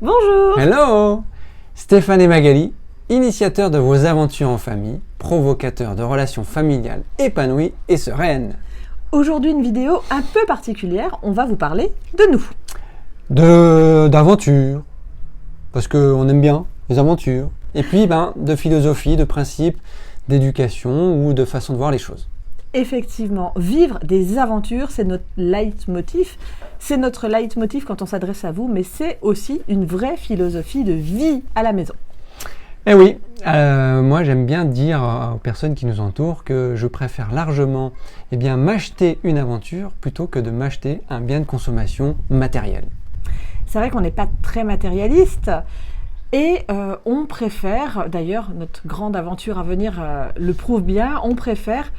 Bonjour. Hello. Stéphane et Magali, initiateurs de vos aventures en famille, provocateurs de relations familiales épanouies et sereines. Aujourd'hui, une vidéo un peu particulière, on va vous parler de nous. D'aventures, parce qu'on aime bien les aventures. Et puis de philosophie, de principes, d'éducation ou de façon de voir les choses. Effectivement, vivre des aventures, c'est notre leitmotiv. C'est notre leitmotiv quand on s'adresse à vous, mais c'est aussi une vraie philosophie de vie à la maison. Eh oui, moi j'aime bien dire aux personnes qui nous entourent que je préfère largement m'acheter une aventure plutôt que de m'acheter un bien de consommation matériel. C'est vrai qu'on n'est pas très matérialiste et on préfère, d'ailleurs notre grande aventure à venir le prouve bien, on préfère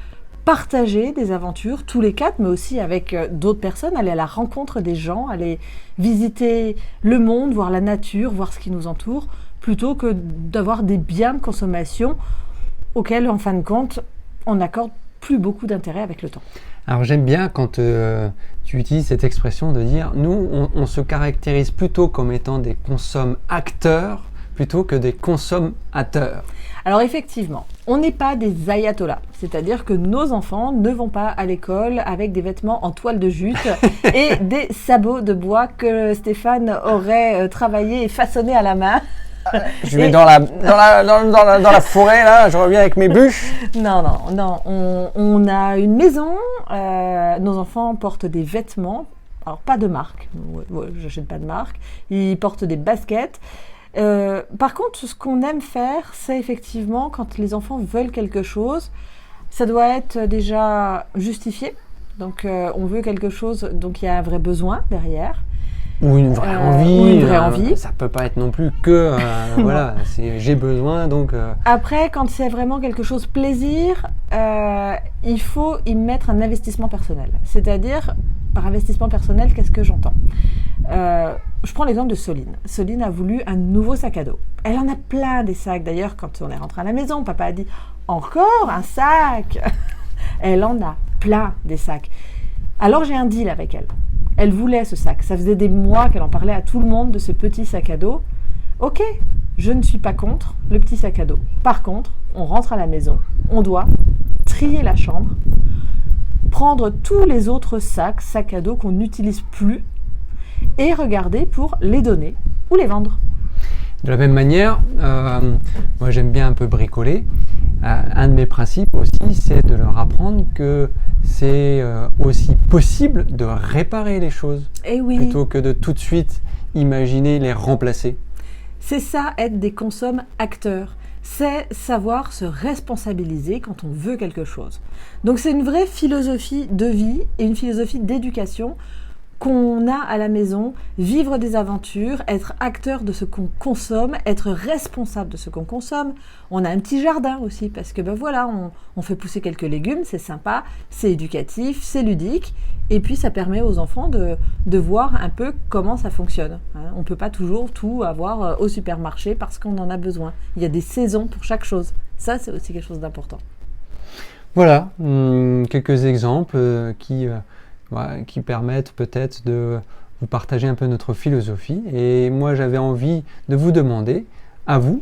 partager des aventures tous les quatre, mais aussi avec d'autres personnes, aller à la rencontre des gens, aller visiter le monde, voir la nature, voir ce qui nous entoure, plutôt que d'avoir des biens de consommation auxquels, en fin de compte, on n'accorde plus beaucoup d'intérêt avec le temps. Alors j'aime bien quand tu utilises cette expression de dire nous on se caractérise plutôt comme étant des consomme-acteurs plutôt que des consommateurs. Alors effectivement, on n'est pas des ayatollahs, c'est-à-dire que nos enfants ne vont pas à l'école avec des vêtements en toile de jute et des sabots de bois que Stéphane aurait travaillé et façonné à la main. Je vais dans la forêt, là, je reviens avec mes bûches. Non, on a une maison, nos enfants portent des vêtements, alors pas de marque, j'achète pas de marque, ils portent des baskets. Par contre, ce qu'on aime faire, c'est effectivement, quand les enfants veulent quelque chose, ça doit être déjà justifié, donc on veut quelque chose, donc il y a un vrai besoin derrière. Ou une vraie envie. Envie. Ça peut pas être non plus que voilà, c'est j'ai besoin donc. Après, quand c'est vraiment quelque chose plaisir, il faut y mettre un investissement personnel. C'est-à-dire, par investissement personnel, qu'est-ce que j'entends ? Je prends l'exemple de Soline. Soline a voulu un nouveau sac à dos. Elle en a plein des sacs. D'ailleurs, quand on est rentré à la maison, papa a dit « Encore un sac ?» Elle en a plein des sacs. Alors j'ai un deal avec elle. Elle voulait ce sac. Ça faisait des mois qu'elle en parlait à tout le monde de ce petit sac à dos. Ok, je ne suis pas contre le petit sac à dos. Par contre, on rentre à la maison, on doit trier la chambre, prendre tous les autres sacs à dos qu'on n'utilise plus et regarder pour les donner ou les vendre. De la même manière, moi j'aime bien un peu bricoler. Un de mes principes aussi, c'est de leur apprendre que c'est aussi possible de réparer les choses plutôt que de tout de suite imaginer les remplacer. C'est ça, être des consommateurs. C'est savoir se responsabiliser quand on veut quelque chose. Donc c'est une vraie philosophie de vie et une philosophie d'éducation qu'on a à la maison, vivre des aventures, être acteur de ce qu'on consomme, être responsable de ce qu'on consomme. On a un petit jardin aussi parce que on fait pousser quelques légumes, c'est sympa, c'est éducatif, c'est ludique et puis ça permet aux enfants de voir un peu comment ça fonctionne. On ne peut pas toujours tout avoir au supermarché parce qu'on en a besoin. Il y a des saisons pour chaque chose. Ça, c'est aussi quelque chose d'important. Voilà, quelques exemples qui permettent peut-être de vous partager un peu notre philosophie. Et moi, j'avais envie de vous demander, à vous,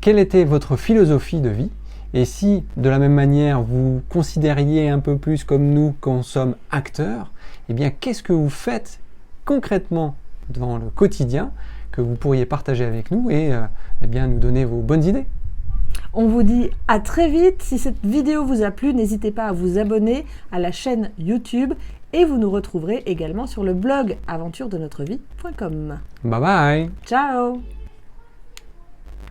quelle était votre philosophie de vie ? Et si, de la même manière, vous considériez un peu plus comme nous qu'on sommes acteurs, qu'est-ce que vous faites concrètement dans le quotidien que vous pourriez partager avec nous et nous donner vos bonnes idées ? On vous dit à très vite. Si cette vidéo vous a plu, n'hésitez pas à vous abonner à la chaîne YouTube et vous nous retrouverez également sur le blog aventuresdenotreVie.com. Bye bye. Ciao.